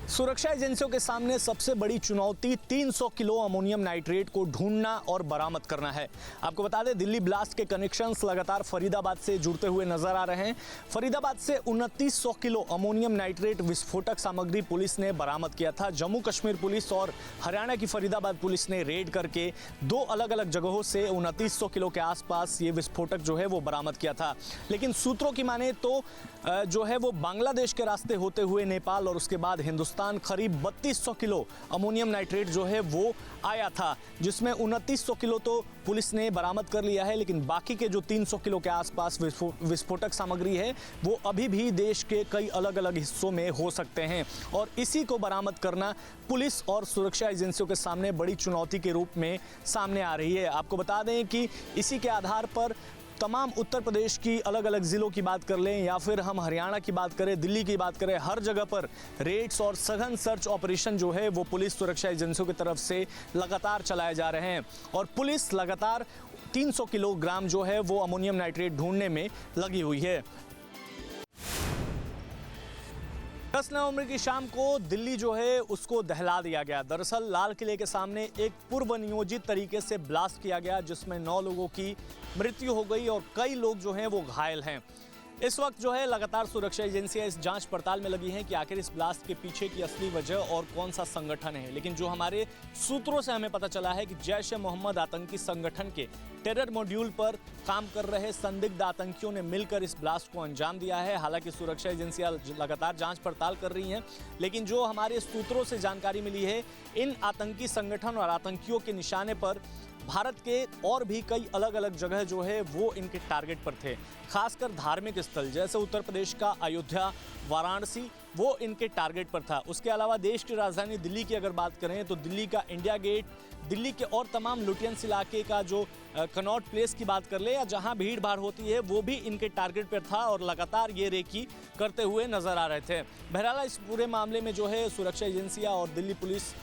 सुरक्षा एजेंसियों के सामने सबसे बड़ी चुनौती 300 किलो अमोनियम नाइट्रेट को ढूंढना और बरामद करना है। आपको बता दें, दिल्ली ब्लास्ट के कनेक्शंस लगातार फरीदाबाद से जुड़ते हुए नजर आ रहे हैं। फरीदाबाद से 2900 किलो अमोनियम नाइट्रेट विस्फोटक सामग्री पुलिस ने बरामद किया था। जम्मू कश्मीर पुलिस और हरियाणा की फरीदाबाद पुलिस ने रेड करके दो अलग अलग जगहों से 2900 किलो के आसपास ये विस्फोटक जो है वो बरामद किया था। लेकिन सूत्रों की माने तो जो है वो बांग्लादेश के रास्ते होते हुए नेपाल और उसके बाद हिंदुस्तान करीब 3200 किलो अमोनियम नाइट्रेट जो है वो आया था, जिसमें 2900 किलो तो पुलिस ने बरामद कर लिया है। लेकिन बाकी के जो 300 किलो के आसपास विस्फोटक सामग्री है वो अभी भी देश के कई अलग अलग हिस्सों में हो सकते हैं और इसी को बरामद करना पुलिस और सुरक्षा एजेंसियों के सामने बड़ी चुनौती के रूप में सामने आ रही है। आपको बता दें कि इसी के आधार पर तमाम उत्तर प्रदेश की अलग अलग ज़िलों की बात कर लें या फिर हम हरियाणा की बात करें, दिल्ली की बात करें, हर जगह पर रेड्स और सघन सर्च ऑपरेशन जो है वो पुलिस सुरक्षा एजेंसियों की तरफ से लगातार चलाए जा रहे हैं और पुलिस लगातार 300 किलोग्राम जो है वो अमोनियम नाइट्रेट ढूंढने में लगी हुई है। 10 नवंबर की शाम को दिल्ली जो है उसको दहला दिया गया। दरअसल लाल किले के सामने एक पूर्व नियोजित तरीके से ब्लास्ट किया गया, जिसमें 9 लोगों की मृत्यु हो गई और कई लोग जो हैं वो घायल हैं। इस वक्त जो है लगातार सुरक्षा एजेंसियां इस जांच पड़ताल में लगी हैं कि आखिर इस ब्लास्ट के पीछे की असली वजह और कौन सा संगठन है। लेकिन जो हमारे सूत्रों से हमें पता चला है कि जैश-ए-मोहम्मद आतंकी संगठन के टेरर मॉड्यूल पर काम कर रहे संदिग्ध आतंकियों ने मिलकर इस ब्लास्ट को अंजाम दिया है। हालांकि सुरक्षा एजेंसियां लगातार जांच पड़ताल कर रही हैं, लेकिन जो हमारे सूत्रों से जानकारी मिली है, इन आतंकी संगठन और आतंकियों के निशाने पर भारत के और भी कई अलग अलग जगह जो है वो इनके टारगेट पर थे। खासकर धार्मिक स्थल जैसे उत्तर प्रदेश का अयोध्या, वाराणसी वो इनके टारगेट पर था। उसके अलावा देश की राजधानी दिल्ली की अगर बात करें तो दिल्ली का इंडिया गेट, दिल्ली के और तमाम लुटियंस इलाके का जो कनॉट प्लेस की बात कर ले या जहां भीड़ भाड़ होती है वो भी इनके टारगेट पर था और लगातार ये रेकी करते हुए नजर आ रहे थे। बहरहाल इस पूरे मामले में जो है सुरक्षा एजेंसियां और दिल्ली पुलिस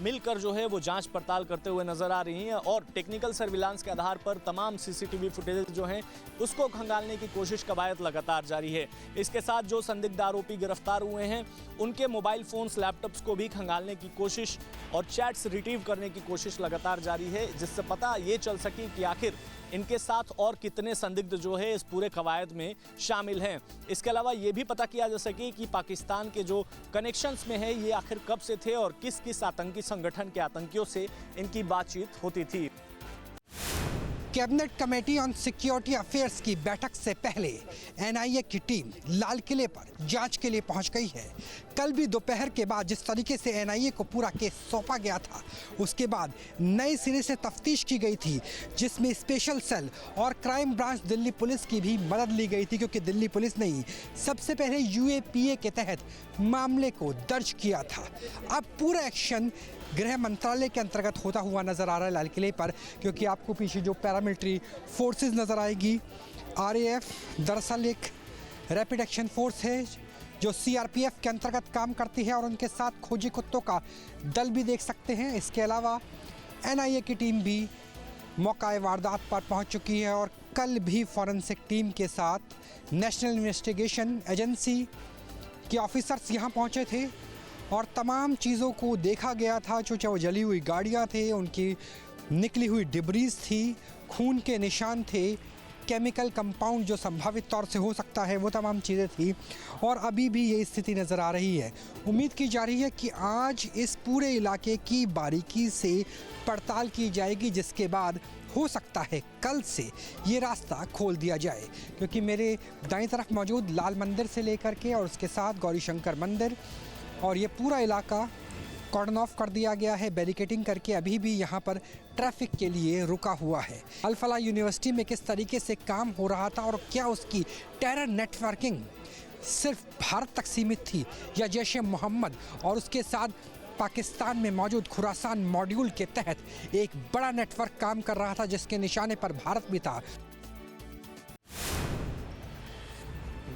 मिलकर जो है वो जांच पड़ताल करते हुए नजर आ रही हैं और टेक्निकल सर्विलांस के आधार पर तमाम सीसीटीवी फुटेज जो हैं उसको खंगालने की कोशिश कवायद लगातार जारी है। इसके साथ जो संदिग्ध आरोपी गिरफ्तार हुए हैं उनके मोबाइल फोन्स, लैपटॉप्स को भी खंगालने की कोशिश और चैट्स रिट्रीव करने की कोशिश लगातार जारी है, जिससे पता ये चल सके कि आखिर इनके साथ और कितने संदिग्ध जो है इस पूरे कवायद में शामिल हैं। इसके अलावा ये भी पता किया जा सके कि पाकिस्तान के जो कनेक्शंस में है ये आखिर कब से थे और किस किस आतंकी संगठन के आतंकियों से इनकी बातचीत होती थी। Cabinet committee on security affairs की बैठक से पहले एनआईए की टीम लाल किले पर जांच के लिए पहुंच गई है। कल भी दोपहर के बाद जिस तरीके से एनआईए को पूरा केस सौंपा गया था, उसके बाद नए सिरे से तफ्तीश की गई थी, जिसमें स्पेशल सेल और क्राइम ब्रांच दिल्ली पुलिस की भी मदद ली गई थी, क्योंकि दिल्ली पुलिस ने ही सबसे पहले यूएपीए के तहत मामले को दर्ज किया था। अब पूरा एक्शन गृह मंत्रालय के अंतर्गत होता हुआ नज़र आ रहा है लाल किले पर, क्योंकि आपको पीछे जो पैरामिलिट्री फोर्सेस नज़र आएगी, आरएएफ दरअसल एक रैपिड एक्शन फोर्स है जो सीआरपीएफ के अंतर्गत काम करती है और उनके साथ खोजी कुत्तों का दल भी देख सकते हैं। इसके अलावा एनआईए की टीम भी मौका वारदात पर पहुंच चुकी है और कल भी फॉरेंसिक टीम के साथ नेशनल इन्वेस्टिगेशन एजेंसी के ऑफिसर्स यहाँ पहुँचे थे और तमाम चीज़ों को देखा गया था। जो चाहे वो जली हुई गाड़ियाँ थे, उनकी निकली हुई डिब्रीज थी, खून के निशान थे, केमिकल कंपाउंड जो संभावित तौर से हो सकता है, वो तमाम चीज़ें थी और अभी भी ये स्थिति नज़र आ रही है। उम्मीद की जा रही है कि आज इस पूरे इलाके की बारीकी से पड़ताल की जाएगी, जिसके बाद हो सकता है कल से ये रास्ता खोल दिया जाए, क्योंकि मेरे दाईं तरफ मौजूद लाल मंदिर से लेकर के और उसके साथ गौरी शंकर मंदिर और ये पूरा इलाका कॉर्डन ऑफ कर दिया गया है, बैरिकेडिंग करके अभी भी यहाँ पर ट्रैफिक के लिए रुका हुआ है। अल फलाह यूनिवर्सिटी में किस तरीके से काम हो रहा था और क्या उसकी टेरर नेटवर्किंग सिर्फ भारत तक सीमित थी या जैश-ए-मोहम्मद और उसके साथ पाकिस्तान में मौजूद खुरासान मॉड्यूल के तहत एक बड़ा नेटवर्क काम कर रहा था, जिसके निशाने पर भारत भी था।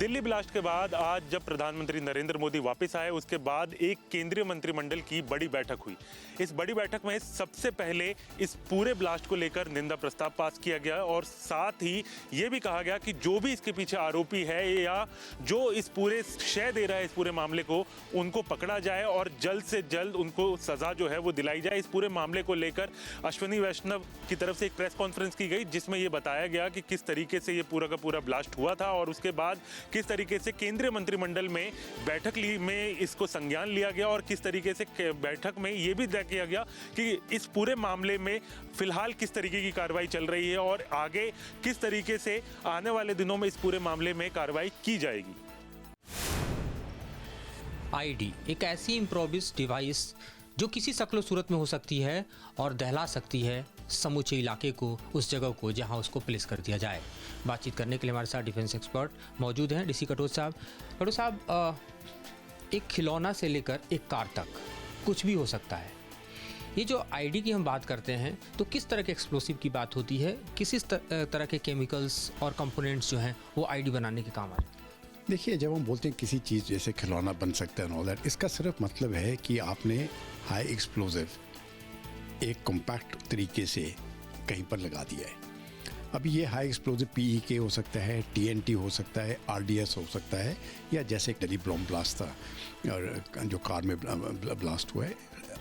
दिल्ली ब्लास्ट के बाद आज जब प्रधानमंत्री नरेंद्र मोदी वापस आए उसके बाद एक केंद्रीय मंत्रिमंडल की बड़ी बैठक हुई। इस बड़ी बैठक में सबसे पहले इस पूरे ब्लास्ट को लेकर निंदा प्रस्ताव पास किया गया और साथ ही ये भी कहा गया कि जो भी इसके पीछे आरोपी है या जो इस पूरे श्रेय दे रहा है इस पूरे मामले को, उनको पकड़ा जाए और जल्द से जल्द उनको सजा जो है वो दिलाई जाए। इस पूरे मामले को लेकर अश्विनी वैष्णव की तरफ से एक प्रेस कॉन्फ्रेंस की गई जिसमें ये बताया गया कि किस तरीके से ये पूरा का पूरा ब्लास्ट हुआ था और उसके बाद किस तरीके से केंद्रीय मंत्रिमंडल में बैठक में इसको संज्ञान लिया गया और किस तरीके से बैठक में ये भी तय किया गया कि इस पूरे मामले में फिलहाल किस तरीके की कार्रवाई चल रही है और आगे किस तरीके से आने वाले दिनों में इस पूरे मामले में कार्रवाई की जाएगी। आईडी एक ऐसी इम्प्रोविज डिवाइस जो किसी शक्ल सूरत में हो सकती है और दहला सकती है समूचे इलाके को, उस जगह को जहां उसको प्लेस कर दिया जाए। बातचीत करने के लिए हमारे साथ डिफेंस एक्सपर्ट मौजूद हैं, डीसी कटोच साहब। कटोच साहब, एक खिलौना से लेकर एक कार तक कुछ भी हो सकता है। ये जो आईडी की हम बात करते हैं तो किस तरह के एक्सप्लोसिव की बात होती है, किस तरह के केमिकल्स और कंपोनेंट्स जो हैं वो आईडी बनाने के काम आते हैं? देखिए, जब हम बोलते हैं किसी चीज़ जैसे खिलौना बन सकता है ऑल दैट, इसका सिर्फ मतलब है कि आपने हाई एक्सप्लोसिव एक कॉम्पैक्ट तरीके से कहीं पर लगा दिया है। अब ये हाई एक्सप्लोसिव PEK हो सकता है, TNT हो सकता है, RDS हो सकता है, या जैसे एक बॉम्ब ब्लास्ट था और जो कार में ब्लास्ट हुआ है,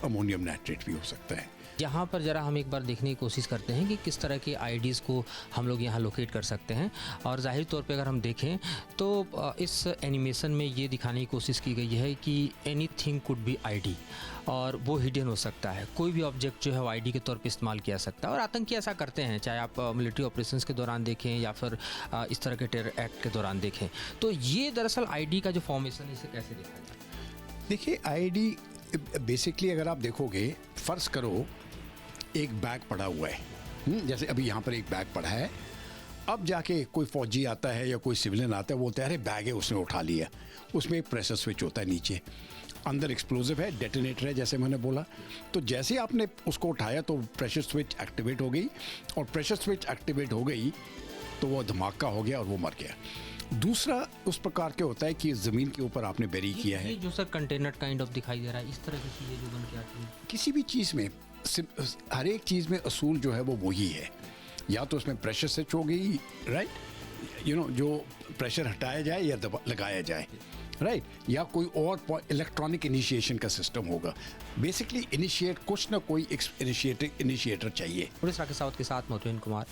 अमोनियम नाइट्रेट भी हो सकता है। यहाँ पर ज़रा हम एक बार देखने की कोशिश करते हैं कि किस तरह के आईडीज़ को हम लोग यहाँ लोकेट कर सकते हैं। और ज़ाहिर तौर पे अगर हम देखें तो इस एनिमेशन में ये दिखाने की कोशिश की गई है कि एनीथिंग कुड बी आईडी और वो हिडन हो सकता है। कोई भी ऑब्जेक्ट जो है वो आईडी के तौर पे इस्तेमाल किया जा सकता है और आतंकी ऐसा करते हैं, चाहे आप मिलिट्री ऑपरेशंस के दौरान देखें या फिर इस तरह के टेरर एक्ट के दौरान देखें। तो ये दरअसल आईडी का जो फॉर्मेशन है इसे कैसे देखा जाए? देखिए, आईडी बेसिकली अगर आप देखोगे, फ़र्ज़ करो एक बैग पड़ा हुआ है, जैसे अभी यहाँ पर एक बैग पड़ा है। अब जाके कोई फौजी आता है या कोई सिविलियन आता है, वो बोलते हैं अरे बैग है, उसने उठा लिया। उसमें एक प्रेशर स्विच होता है नीचे, अंदर एक्सप्लोजिव है, डेटोनेटर है, जैसे मैंने बोला। तो जैसे आपने उसको उठाया तो प्रेशर स्विच एक्टिवेट हो गई और प्रेशर स्विच एक्टिवेट हो गई तो वो धमाका हो गया और वो मर गया। दूसरा उस प्रकार के होता है कि ज़मीन के ऊपर आपने बेरी किया है। ये जो सर कंटेनर काइंड ऑफ दिखाई दे रहा है, इस तरह की चीज़ें जो बन के आती हैं किसी भी चीज़ में, हर एक चीज़ में असूल जो है वो वही है। या तो उसमें प्रेशर स्विच हो गई, राइट, जो प्रेशर हटाया जाए या लगाया जाए, राइट, या कोई और इलेक्ट्रॉनिक इनिशिएशन का सिस्टम होगा। बेसिकली इनिशिएट, कुछ ना कोई इनिशिएटर चाहिए। पुलिस राकेश साउथ के साथ मोहन कुमार।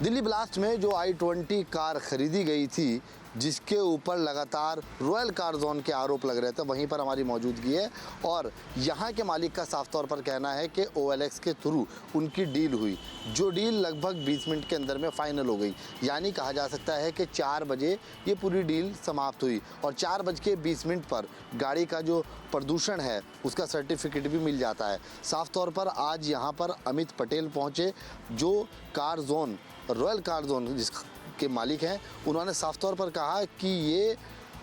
दिल्ली ब्लास्ट में जो I-20 कार खरीदी गई थी, जिसके ऊपर लगातार रॉयल कार जोन के आरोप लग रहे थे, वहीं पर हमारी मौजूदगी है और यहाँ के मालिक का साफ तौर पर कहना है कि OLX के थ्रू उनकी डील हुई, जो डील लगभग 20 मिनट के अंदर में फाइनल हो गई। यानी कहा जा सकता है कि 4 बजे ये पूरी डील समाप्त हुई और 4:20 पर गाड़ी का जो प्रदूषण है उसका सर्टिफिकेट भी मिल जाता है। साफ तौर पर आज यहाँ पर अमित पटेल पहुँचे, जो car zone, royal car zone जिसके मालिक हैं। उन्होंने साफ तौर पर कहा कि ये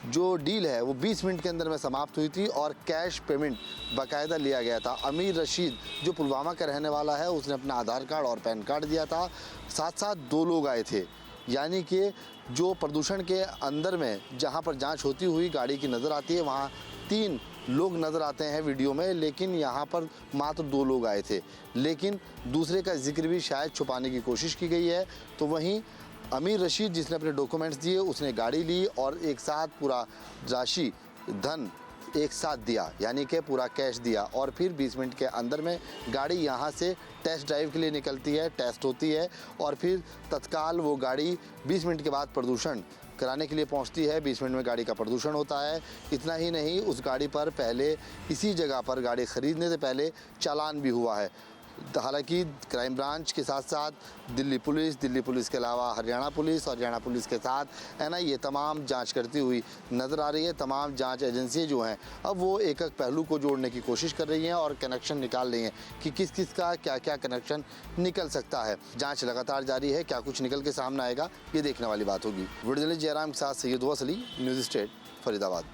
जो डील है वो 20 मिनट के अंदर में समाप्त हुई थी और कैश पेमेंट बाकायदा लिया गया था। अमीर रशीद जो पुलवामा का रहने वाला है, उसने अपना आधार कार्ड और पैन कार्ड दिया था। साथ साथ 2 लोग आए थे, यानी कि जो प्रदूषण के अंदर में जहाँ पर जांच होती हुई गाड़ी की नज़र आती है, वहाँ 3 लोग नज़र आते हैं वीडियो में, लेकिन यहाँ पर मात्र 2 लोग आए थे। लेकिन दूसरे का जिक्र भी शायद छुपाने की कोशिश की गई है। तो वहीं अमीर रशीद जिसने अपने डॉक्यूमेंट्स दिए, उसने गाड़ी ली और एक साथ पूरा राशि धन एक साथ दिया, यानी कि पूरा कैश दिया और फिर 20 मिनट के अंदर में गाड़ी यहाँ से टेस्ट ड्राइव के लिए निकलती है, टेस्ट होती है और फिर तत्काल वो गाड़ी 20 मिनट के बाद प्रदूषण कराने के लिए पहुंचती है। 20 मिनट में गाड़ी का प्रदूषण होता है। इतना ही नहीं, उस गाड़ी पर पहले इसी जगह पर गाड़ी ख़रीदने से पहले चालान भी हुआ है। हालांकि क्राइम ब्रांच के साथ साथ दिल्ली पुलिस के अलावा हरियाणा पुलिस के साथ NIA तमाम जांच करती हुई नज़र आ रही है। तमाम जांच एजेंसियां जो हैं अब वो एक एक पहलू को जोड़ने की कोशिश कर रही हैं और कनेक्शन निकाल रही हैं कि किस किस का क्या क्या कनेक्शन निकल सकता है। जांच लगातार जारी है, क्या कुछ निकल के सामने आएगा ये देखने वाली बात होगी। वीडियो जर्नलिस्ट जयराम के साथ Syed Wasli, News State, Faridabad.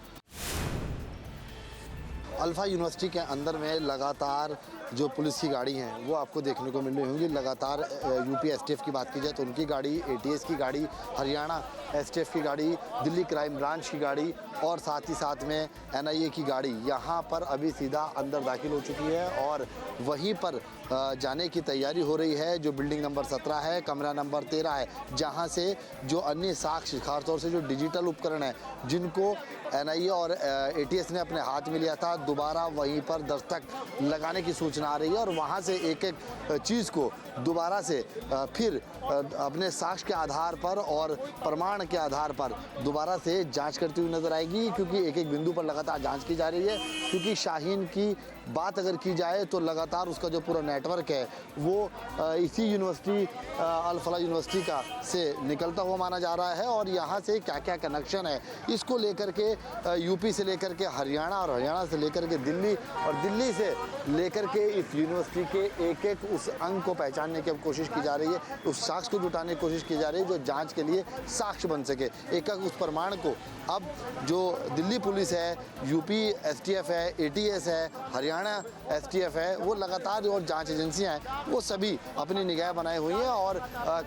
Alpha University के अंदर में लगातार जो पुलिस की गाड़ी हैं वो आपको देखने को मिल रही होंगी। लगातार यूपी एसटीएफ की बात की जाए तो उनकी गाड़ी, एटीएस की गाड़ी, हरियाणा एसटीएफ की गाड़ी, दिल्ली क्राइम ब्रांच की गाड़ी और साथ ही साथ में एनआईए की गाड़ी यहाँ पर अभी सीधा अंदर दाखिल हो चुकी है और वहीं पर जाने की तैयारी हो रही है। जो बिल्डिंग नंबर 17 है, कमरा नंबर 13 है, जहाँ से जो अन्य साक्ष्य, खासतौर से जो डिजिटल उपकरण है जिनको एनआईए और एटीएस ने अपने हाथ में लिया था, दोबारा वहीं पर दस्तक लगाने की सूचना आ रही है और वहाँ से एक एक चीज़ को दोबारा से फिर अपने साक्ष्य के आधार पर और प्रमाण के आधार पर दोबारा से जांच करती हुई नजर आएगी, क्योंकि एक एक बिंदु पर लगातार जांच की जा रही है। क्योंकि शाहीन की बात अगर की जाए तो लगातार उसका जो पूरा नेटवर्क है वो इसी यूनिवर्सिटी, अल फलाह यूनिवर्सिटी का से निकलता हुआ माना जा रहा है और यहाँ से क्या क्या कनेक्शन है इसको लेकर के यूपी से लेकर के हरियाणा और हरियाणा से लेकर के दिल्ली और दिल्ली से लेकर के इस यूनिवर्सिटी के एक एक उस अंग को पहचानने की कोशिश की जा रही है, उस साक्ष्य को जुटाने की कोशिश की जा रही है जो जांच के लिए साक्ष्य बन सके। एक एक उस प्रमाण को अब जो दिल्ली पुलिस है, यूपी एसटीएफ है, एटीएस है, हरियाणा एसटीएफ है, वो लगातार और जांच एजेंसियां हैं वो सभी अपनी निगाह बनाए हुई हैं और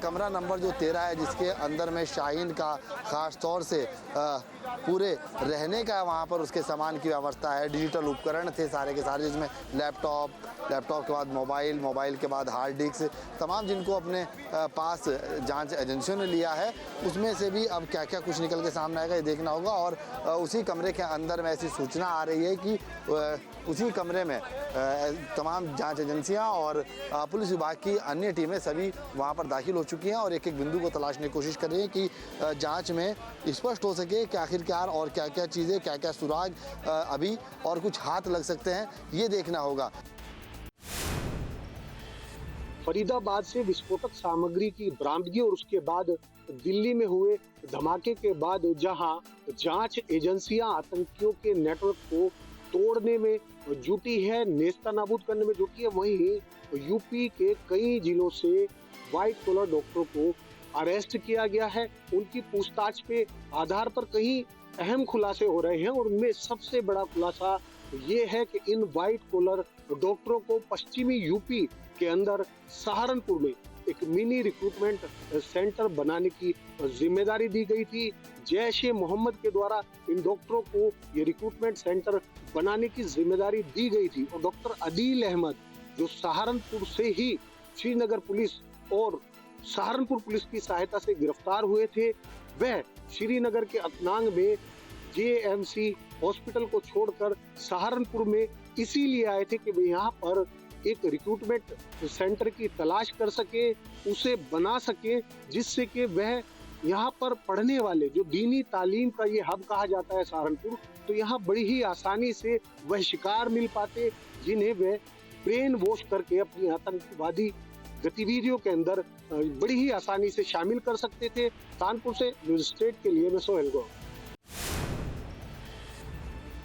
कमरा नंबर जो 13 है जिसके अंदर में शाहीन का खास तौर से पूरे रहने का वहाँ पर उसके सामान की व्यवस्था है, डिजिटल उपकरण थे सारे के सारे, जिसमें लैपटॉप के बाद मोबाइल के बाद हार्ड डिस्क, तमाम जिनको अपने पास जांच एजेंसियों ने लिया है उसमें से भी अब क्या क्या कुछ निकल के सामने आएगा ये देखना होगा। और उसी कमरे के अंदर में ऐसी सूचना आ रही है कि उसी कमरे में तमाम जांच एजेंसियां और पुलिस विभाग की अन्य टीमें सभी वहां पर दाखिल हो चुकी हैं और एक एक बिंदु को तलाशने की कोशिश कर रही हैं कि जांच में स्पष्ट हो सके कि आखिरकार और क्या क्या चीज़ें, क्या क्या सुराग अभी और कुछ हाथ लग सकते हैं, ये देखना होगा। फरीदाबाद से विस्फोटक सामग्री की बरामदगी और उसके बाद दिल्ली में हुए धमाके के बाद जहां जांच एजेंसियां आतंकियों के नेटवर्क को तोड़ने में जुटी है, नेस्तनाबूद करने में जुटी है, वहीं यूपी के कई जिलों से व्हाइट कॉलर डॉक्टरों को अरेस्ट किया गया है। उनकी पूछताछ पे आधार पर कई अहम खुलासे हो रहे हैं और उनमें सबसे बड़ा खुलासा ये है कि इन व्हाइट कॉलर डॉक्टरों को पश्चिमी यूपी के अंदर सहारनपुर में एक मिनी रिक्रूटमेंट सेंटर बनाने की जिम्मेदारी दी गई थी। जैश ए मोहम्मद के द्वारा इन डॉक्टरों को ये रिक्रूटमेंट सेंटर बनाने की जिम्मेदारी दी गई थी और डॉक्टर अदील अहमद जो सहारनपुर से ही श्रीनगर पुलिस और सहारनपुर पुलिस की सहायता से गिरफ्तार हुए थे, वह श्रीनगर के अतनांग में जेएमसी हॉस्पिटल को छोड़कर सहारनपुर में इसीलिए आए थे कि वे यहाँ पर एक रिक्रूटमेंट सेंटर की तलाश कर सके, उसे बना सके, जिससे कि वह यहाँ पर पढ़ने वाले जो दीनी तालीम का ये हब कहा जाता है सहारनपुर, तो यहाँ बड़ी ही आसानी से वह शिकार मिल पाते जिन्हें वह ब्रेन वॉश करके अपनी आतंकवादी गतिविधियों के अंदर बड़ी ही आसानी से शामिल कर सकते थे। कानपुर से न्यूज स्टेट के लिए मैं सोहेल गौर।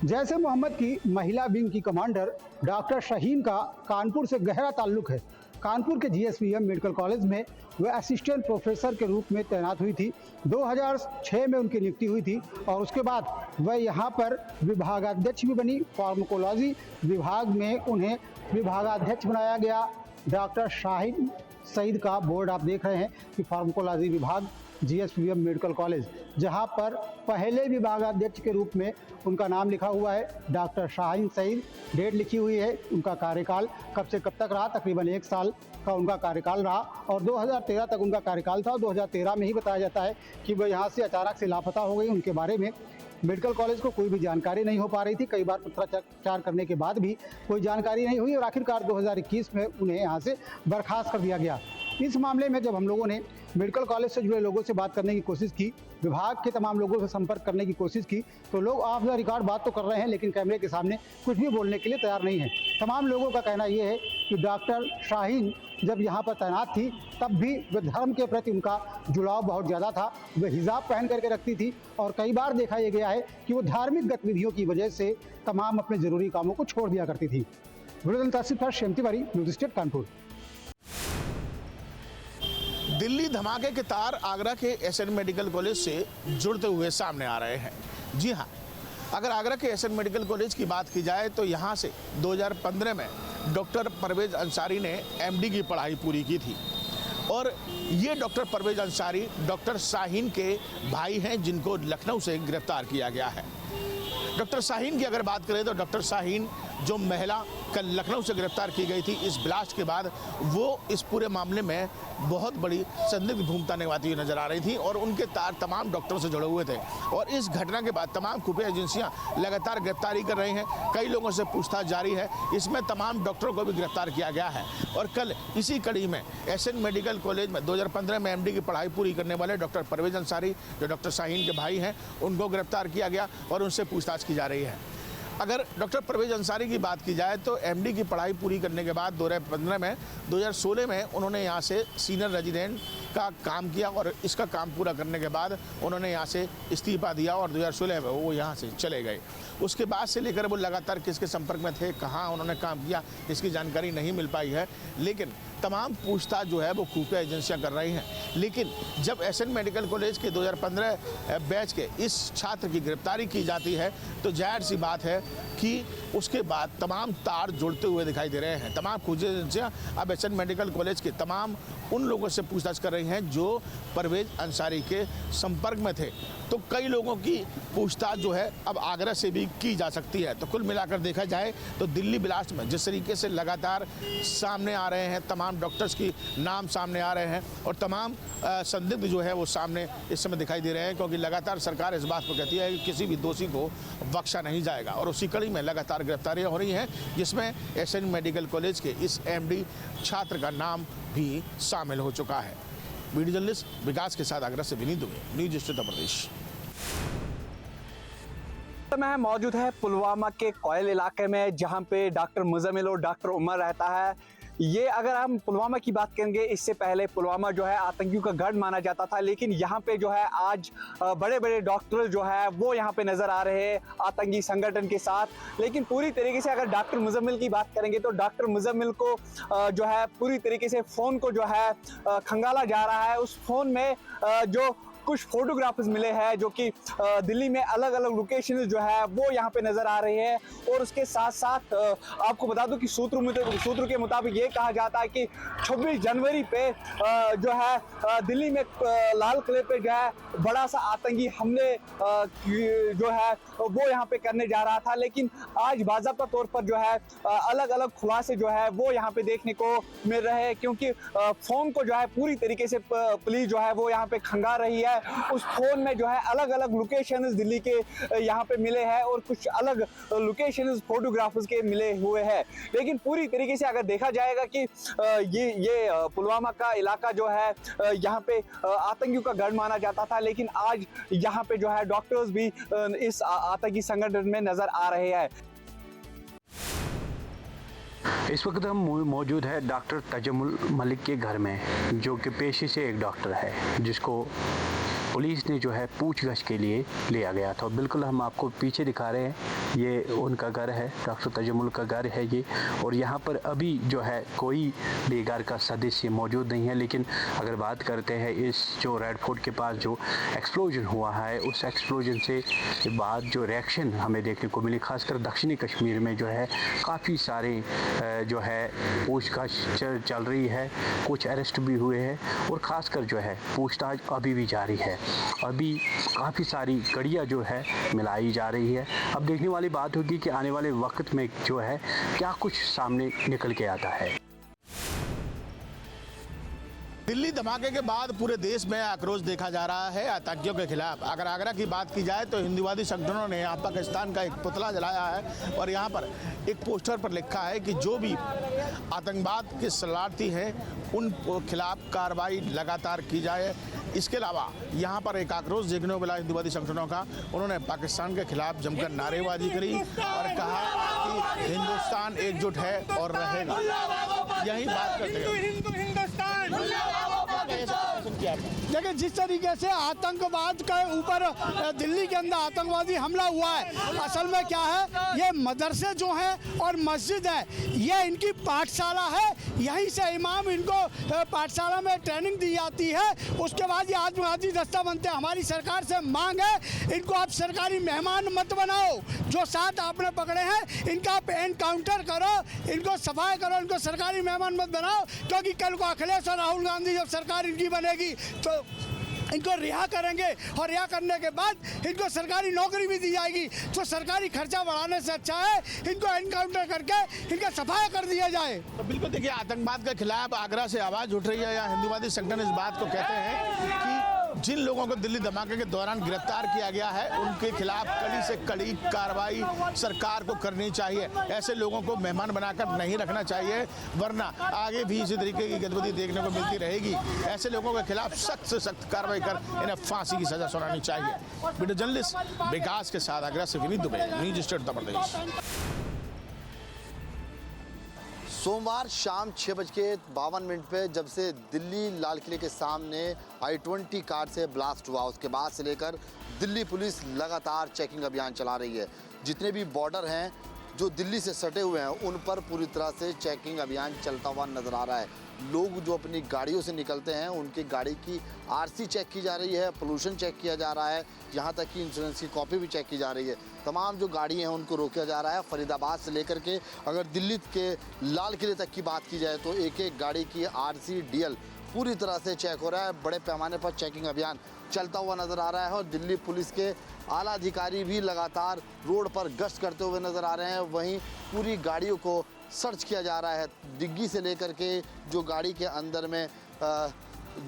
जैश ए मोहम्मद की महिला विंग की कमांडर डॉक्टर शाहीन का कानपुर से गहरा ताल्लुक है। कानपुर के जीएसवीएम मेडिकल कॉलेज में वह असिस्टेंट प्रोफेसर के रूप में तैनात हुई थी। 2006 में उनकी नियुक्ति हुई थी और उसके बाद वह यहाँ पर विभागाध्यक्ष भी बनी। फार्माकोलॉजी विभाग में उन्हें विभागाध्यक्ष बनाया गया। डॉक्टर शाहीन सईद का बोर्ड आप देख रहे हैं कि फार्माकोलॉजी विभाग जीएसवीएम मेडिकल कॉलेज, जहां पर पहले विभागाध्यक्ष के रूप में उनका नाम लिखा हुआ है डॉक्टर शाहीन सईद। डेट लिखी हुई है, उनका कार्यकाल कब से कब तक रहा, तकरीबन 1 साल का उनका कार्यकाल रहा और 2013 तक उनका कार्यकाल था। 2013 में ही बताया जाता है कि वह यहाँ से अचानक से लापता हो गई। उनके बारे में मेडिकल कॉलेज को कोई भी जानकारी नहीं हो पा रही थी। कई बार पत्राचार करने के बाद भी कोई जानकारी नहीं हुई और आखिरकार 2021 में उन्हें यहाँ से बर्खास्त कर दिया गया। इस मामले में जब हम लोगों ने मेडिकल कॉलेज से जुड़े लोगों से बात करने की कोशिश की, विभाग के तमाम लोगों से संपर्क करने की कोशिश की, तो लोग ऑफ द रिकॉर्ड बात तो कर रहे हैं लेकिन कैमरे के सामने कुछ भी बोलने के लिए तैयार नहीं है। तमाम लोगों का कहना यह है कि डॉक्टर शाहीन जब यहाँ पर तैनात थी तब भी वह धर्म के प्रति उनका जुड़ाव बहुत ज़्यादा था। वह हिजाब पहन करके रखती थी और कई बार देखा यह गया है कि वो धार्मिक गतिविधियों की वजह से तमाम अपने ज़रूरी कामों को छोड़ दिया करती थी। Shyam Tiwari, News State, Kanpur. दिल्ली धमाके के तार आगरा के एसएन मेडिकल कॉलेज से जुड़ते हुए सामने आ रहे हैं। जी हाँ, अगर आगरा के एसएन मेडिकल कॉलेज की बात की जाए तो यहाँ से 2015 में डॉक्टर परवेज अंसारी ने एमडी की पढ़ाई पूरी की थी और ये डॉक्टर परवेज अंसारी डॉक्टर शाहीन के भाई हैं जिनको लखनऊ से गिरफ्तार किया गया है। डॉक्टर शाहीन की अगर बात करें तो डॉक्टर शाहीन जो महिला कल लखनऊ से गिरफ्तार की गई थी इस ब्लास्ट के बाद, वो इस पूरे मामले में बहुत बड़ी संदिग्ध भूमिका निभाती हुई नजर आ रही थी और उनके तार तमाम डॉक्टरों से जुड़े हुए थे। और इस घटना के बाद तमाम खुफिया एजेंसियां लगातार गिरफ्तारी कर रही हैं, कई लोगों से पूछताछ जारी है। इसमें तमाम डॉक्टरों को भी गिरफ्तार किया गया है और कल इसी कड़ी में एसएन मेडिकल कॉलेज में 2015 में एमडी की पढ़ाई पूरी करने वाले डॉक्टर परवेज अंसारी जो डॉक्टर शाहीन के भाई हैं उनको गिरफ्तार किया गया और उनसे पूछताछ की जा रही है। अगर डॉक्टर परवेज अंसारी की बात की जाए तो एमडी की पढ़ाई पूरी करने के बाद 2016 में उन्होंने यहाँ से सीनियर रेजिडेंट का काम किया और इसका काम पूरा करने के बाद उन्होंने यहाँ से इस्तीफा दिया और 2016 में वो यहाँ से चले गए। उसके बाद से लेकर वो लगातार किसके संपर्क में थे, कहाँ उन्होंने काम किया, इसकी जानकारी नहीं मिल पाई है, लेकिन तमाम पूछताछ जो है वो खुफिया एजेंसियां कर रही हैं। लेकिन जब एसएन मेडिकल कॉलेज के 2015 बैच के इस छात्र की गिरफ्तारी की जाती है तो जाहिर सी बात है कि उसके बाद तमाम तार जुड़ते हुए दिखाई दे रहे हैं। तमाम खुफिया एजेंसियां अब एसएन मेडिकल कॉलेज के तमाम उन लोगों से पूछताछ कर रही हैं जो परवेज अंसारी के संपर्क में थे। तो कई लोगों की पूछताछ जो है अब आगरा से भी की जा सकती है। तो कुल मिलाकर देखा जाए तो दिल्ली ब्लास्ट में जिस तरीके से लगातार सामने आ रहे हैं, तमाम डॉक्टर्स की नाम सामने आ रहे हैं और तमाम संदिग्ध जो है वो सामने इस समय दिखाई दे रहे हैं, क्योंकि लगातार सरकार इस बात पर कहती है कि किसी भी दोषी को बख्शा नहीं जाएगा और उसी कड़ी में लगातार गिरफ्तारियां हो रही हैं, जिसमें एसएन मेडिकल कॉलेज के इस एमडी छात्र का नाम भी शामिल हो चुका है। वीडियो जर्नलिस्ट विकास के साथ आगरा से विनीत दुबे, न्यूज उत्तर प्रदेश। मैं मौजूद है पुलवामा के कोयल इलाके में, जहां पे डॉक्टर मुजम्मिल और डॉक्टर उमर रहता है। ये अगर हम पुलवामा की बात करेंगे, इससे पहले पुलवामा जो है आतंकियों का गढ़ माना जाता था, लेकिन यहाँ पे जो है आज बड़े बड़े डॉक्टर जो है वो यहाँ पे नजर आ रहे हैं आतंकी संगठन के साथ। लेकिन पूरी तरीके से अगर डॉक्टर मुजम्मिल की बात करेंगे तो डॉक्टर मुजम्मिल को जो है पूरी तरीके से फ़ोन को जो है खंगाला जा रहा है। उस फ़ोन में जो कुछ फोटोग्राफ्स मिले हैं जो कि दिल्ली में अलग अलग लोकेशन जो है वो यहाँ पे नजर आ रहे हैं। और उसके साथ साथ आपको बता दूं कि सूत्र के मुताबिक ये कहा जाता है कि 26 जनवरी पे जो है दिल्ली में लाल किले पे जो है बड़ा सा आतंकी हमले जो है वो यहाँ पे करने जा रहा था। लेकिन आज बाज़ाब्ता तौर पर जो है अलग अलग खुलासे जो है वो यहाँ पे देखने को मिल रहे हैं, क्योंकि फोन को जो है पूरी तरीके से पुलिस जो है वो यहाँ पे खंगाल रही है। उस फोन में जो है अलग अलग लोकेशंस दिल्ली के यहाँ पे मिले हैं और कुछ अलग लोकेशंस फोटोग्राफर्स के मिले हुए हैं। लेकिन पूरी तरीके से अगर देखा जाएगा कि ये पुलवामा का इलाका जो है यहाँ पे आतंकियों का गढ़ माना जाता था, लेकिन आज यहाँ पे जो है डॉक्टर्स भी इस आतंकी संगठन में नजर आ रहे हैं। इस वक्त हम मौजूद है डॉक्टर तजमुल मलिक के घर में, जो कि पेशे से एक डॉक्टर है, जिसको पुलिस ने जो है पूछताछ के लिए लिया गया था। बिल्कुल हम आपको पीछे दिखा रहे हैं, ये उनका घर है, डॉक्टर तजमुल का घर है ये। और यहाँ पर अभी जो है कोई भी घर का सदस्य मौजूद नहीं है। लेकिन अगर बात करते हैं इस जो रेड फोर्ट के पास जो एक्सप्लोजन हुआ है, उस एक्सप्लोजन से बाद जो रिएक्शन हमें देखने को मिली, खासकर दक्षिणी कश्मीर में जो है काफ़ी सारे जो है पूछताछ चल रही है, कुछ अरेस्ट भी हुए हैं और ख़ासकर जो है पूछताछ अभी भी जारी है। अभी काफ़ी सारी कड़ियाँ जो है मिलाई जा रही है। अब देखने वाली बात होगी कि आने वाले वक्त में जो है क्या कुछ सामने निकल के आता है। दिल्ली धमाके के बाद पूरे देश में आक्रोश देखा जा रहा है आतंकियों के खिलाफ। अगर आगरा की बात की जाए तो हिंदुवादी संगठनों ने यहाँ पाकिस्तान का एक पुतला जलाया है और यहाँ पर एक पोस्टर पर लिखा है कि जो भी आतंकवाद के शरणार्थी हैं उन खिलाफ कार्रवाई लगातार की जाए। इसके अलावा यहाँ पर एक आक्रोश देखने को मिला हिंदुवादी संगठनों का। उन्होंने पाकिस्तान के खिलाफ जमकर नारेबाजी करी और कहा कि हिंदुस्तान एकजुट है और रहेगा। यही बात करते हैं। देखिए जिस तरीके से आतंकवाद के ऊपर दिल्ली के अंदर आतंकवादी हमला हुआ है, असल में क्या है, ये मदरसे जो हैं और मस्जिद है, ये इनकी पाठशाला है। यहीं से इमाम इनको पाठशाला में ट्रेनिंग दी जाती है, उसके बाद ये आत्मघाती दस्ता बनते हैं। हमारी सरकार से मांग है, इनको आप सरकारी मेहमान मत बनाओ। जो 7 आपने पकड़े हैं इनका आप एनकाउंटर करो, इनको सफाई करो, इनको सरकारी मेहमान मत बनाओ, क्योंकि कल को अखिलेश और राहुल गांधी जब सरकार इनकी बनेगी तो इनको रिहा करेंगे, और रिहा करने के बाद इनको सरकारी नौकरी भी दी जाएगी। तो सरकारी खर्चा बढ़ाने से अच्छा है इनको एनकाउंटर करके इनका सफाया कर दिया जाए। तो बिल्कुल देखिए, आतंकवाद के खिलाफ आगरा से आवाज़ उठ रही है। या हिंदुवादी संगठन इस बात को कहते हैं कि जिन लोगों को दिल्ली धमाके के दौरान गिरफ्तार किया गया है, उनके खिलाफ कड़ी से कड़ी कार्रवाई सरकार को करनी चाहिए। ऐसे लोगों को मेहमान बनाकर नहीं रखना चाहिए, वरना आगे भी इसी तरीके की गतिविधि देखने को मिलती रहेगी। ऐसे लोगों के खिलाफ सख्त से सख्त कार्रवाई कर इन्हें फांसी की सजा सुनानी चाहिए। वीडियो जर्नलिस्ट विकास के साथ आगरा से विनीत दुबे, न्यूज स्टेट उत्तर प्रदेश। सोमवार शाम 6:52 पे जब से दिल्ली लाल किले के सामने I-20 कार से ब्लास्ट हुआ, उसके बाद से लेकर दिल्ली पुलिस लगातार चेकिंग अभियान चला रही है। जितने भी बॉर्डर हैं जो दिल्ली से सटे हुए हैं, उन पर पूरी तरह से चेकिंग अभियान चलता हुआ नजर आ रहा है। लोग जो अपनी गाड़ियों से निकलते हैं, उनकी गाड़ी की आरसी चेक की जा रही है, पोल्यूशन चेक किया जा रहा है, यहाँ तक कि इंश्योरेंस की कॉपी भी चेक की जा रही है। तमाम जो गाड़ी हैं उनको रोका जा रहा है। फरीदाबाद से लेकर के अगर दिल्ली के लाल किले तक की बात की जाए तो एक एक गाड़ी की आरसी डीएल पूरी तरह से चेक हो रहा है। बड़े पैमाने पर चेकिंग अभियान चलता हुआ नज़र आ रहा है और दिल्ली पुलिस के आला अधिकारी भी लगातार रोड पर गश्त करते हुए नज़र आ रहे हैं। वहीं पूरी गाड़ियों को सर्च किया जा रहा है, डिग्गी से लेकर के जो गाड़ी के अंदर में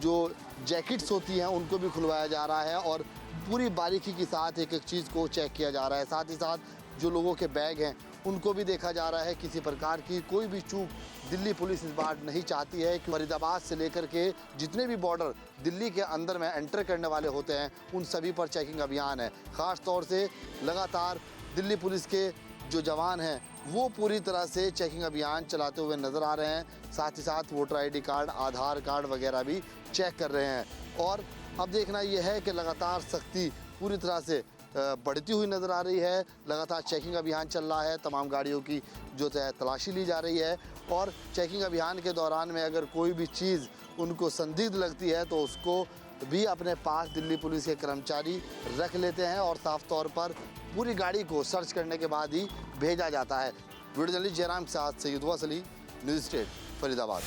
जो जैकेट्स होती हैं उनको भी खुलवाया जा रहा है और पूरी बारीकी के साथ एक एक चीज़ को चेक किया जा रहा है। साथ ही साथ जो लोगों के बैग हैं उनको भी देखा जा रहा है। किसी प्रकार की कोई भी चूक दिल्ली पुलिस इस बार नहीं चाहती है कि फरीदाबाद से लेकर के जितने भी बॉर्डर दिल्ली के अंदर में एंटर करने वाले होते हैं उन सभी पर चेकिंग अभियान है। ख़ास तौर से लगातार दिल्ली पुलिस के जो जवान हैं वो पूरी तरह से चेकिंग अभियान चलाते हुए नज़र आ रहे हैं। साथ ही साथ वोटर आईडी कार्ड, आधार कार्ड वगैरह भी चेक कर रहे हैं। और अब देखना यह है कि लगातार सख्ती पूरी तरह से बढ़ती हुई नज़र आ रही है। लगातार चेकिंग अभियान चल रहा है, तमाम गाड़ियों की जो है तलाशी ली जा रही है और चेकिंग अभियान के दौरान में अगर कोई भी चीज़ उनको संदिग्ध लगती है तो उसको भी अपने पास दिल्ली पुलिस के कर्मचारी रख लेते हैं और साफ तौर पर पूरी गाड़ी को सर्च करने के बाद ही भेजा जाता है। वीडियो जर्नलिस्ट जयराम के साथ सैयद वसली, न्यूज़ स्टेट फरीदाबाद।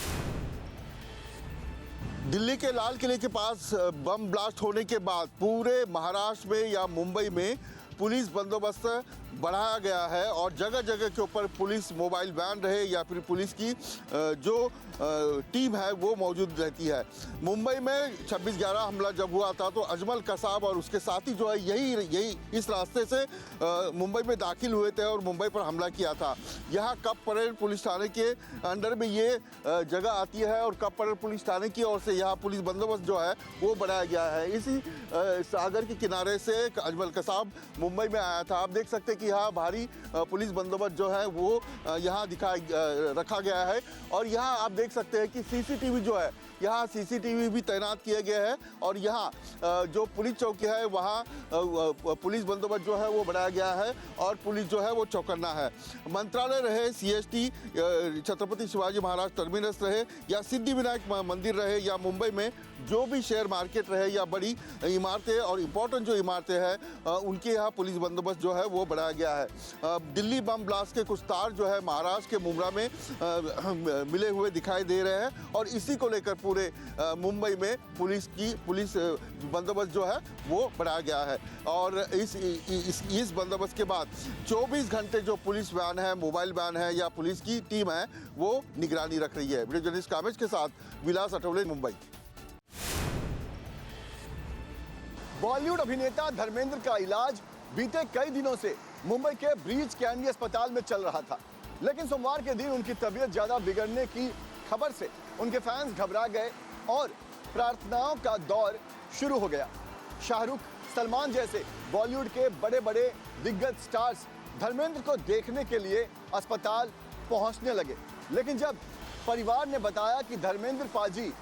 दिल्ली के लाल किले के पास बम ब्लास्ट होने के बाद पूरे महाराष्ट्र में या मुंबई में पुलिस बंदोबस्त बढ़ाया गया है और जगह जगह के ऊपर पुलिस मोबाइल वैन रहे या फिर पुलिस की जो टीम है वो मौजूद रहती है। मुंबई में 26/11 हमला जब हुआ था तो अजमल कसाब और उसके साथी जो है यही इस रास्ते से मुंबई में दाखिल हुए थे और मुंबई पर हमला किया था। यहाँ कप परेड पुलिस थाने के अंडर में ये जगह आती है और कप परेड पुलिस थाने की ओर से यहाँ पुलिस बंदोबस्त जो है वो बढ़ाया गया है। इसी सागर के किनारे से अजमल कसाब मुंबई में आया था। आप देख सकते हैं कि यहाँ भारी पुलिस बंदोबस्त जो है वो यहाँ रखा गया है और यहाँ आप देख सकते हैं कि सीसीटीवी जो है यहाँ सीसीटीवी भी तैनात किए गए हैं और यहाँ जो पुलिस चौकी है वहाँ पुलिस बंदोबस्त जो है वो बढ़ाया गया है और पुलिस जो है वो चौकन्ना है। मंत्रालय रहे, सीएसटी, छत्रपति शिवाजी महाराज टर्मिनस रहे या सिद्धि विनायक मंदिर रहे या मुंबई में जो भी शेयर मार्केट रहे या बड़ी इमारतें और इम्पोर्टेंट जो इमारतें हैं उनके यहाँ पुलिस बंदोबस्त जो है वो बढ़ाया गया है। दिल्ली बम ब्लास्ट के कुछ तार जो है महाराष्ट्र के मुंब्रा में मिले हुए दिखाई दे रहे हैं और इसी को लेकर पूरे मुंबई में पुलिस बंदोबस्त जो है वो बढ़ाया गया है। और इस बंदोबस्त के बाद 24 घंटे जो पुलिस वैन है, मोबाइल वैन है या पुलिस की टीम है वो निगरानी रख रही है। वीडियो जर्नलिस्ट कामेश के साथ विलास अठवले, मुंबई। बॉलीवुड अभिनेता धर्मेंद्र का इलाज बीते कई दिनों से मुंबई के ब्रीच कैंडी अस्पताल में चल रहा था, लेकिन सोमवार के दिन उनकी तबीयत ज्यादा बिगड़ने की खबर से उनके फैंस घबरा गए और प्रार्थनाओं का दौर शुरू हो गया। शाहरुख, सलमान जैसे बॉलीवुड के बड़े बड़े दिग्गज स्टार्स धर्मेंद्र को देखने के लिए अस्पताल पहुंचने लगे, लेकिन जब परिवार ने बताया कि धर्मेंद्र पाजी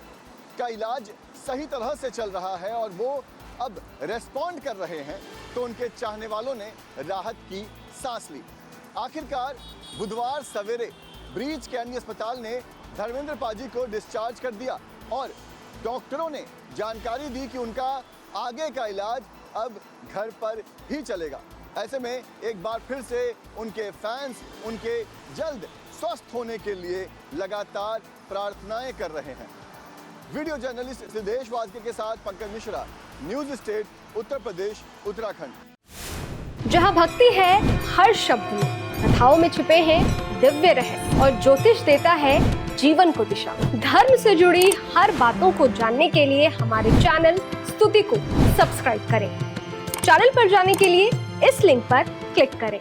का इलाज सही तरह से चल रहा है और वो अब रेस्पॉन्ड कर रहे हैं, तो उनके चाहने वालों ने राहत की सांस ली। आखिरकार बुधवार सवेरे ब्रीच कैंडी अस्पताल ने धर्मेंद्र पाजी को डिस्चार्ज कर दिया और डॉक्टरों ने जानकारी दी कि उनका आगे का इलाज अब घर पर ही चलेगा। ऐसे में एक बार फिर से उनके फैंस उनके जल्द स्वस्थ होने के लिए लगातार प्रार्थनाएं कर रहे हैं। वीडियो जर्नलिस्ट सिद्धेश वाजके के साथ पंकज मिश्रा, न्यूज स्टेट, उत्तर प्रदेश, उत्तराखंड। जहां भक्ति है हर शब्द में, कथाओं में छुपे हैं दिव्य रहस्य और ज्योतिष देता है जीवन को दिशा। धर्म से जुड़ी हर बातों को जानने के लिए हमारे चैनल स्तुति को सब्सक्राइब करें। चैनल पर जाने के लिए इस लिंक पर क्लिक करें।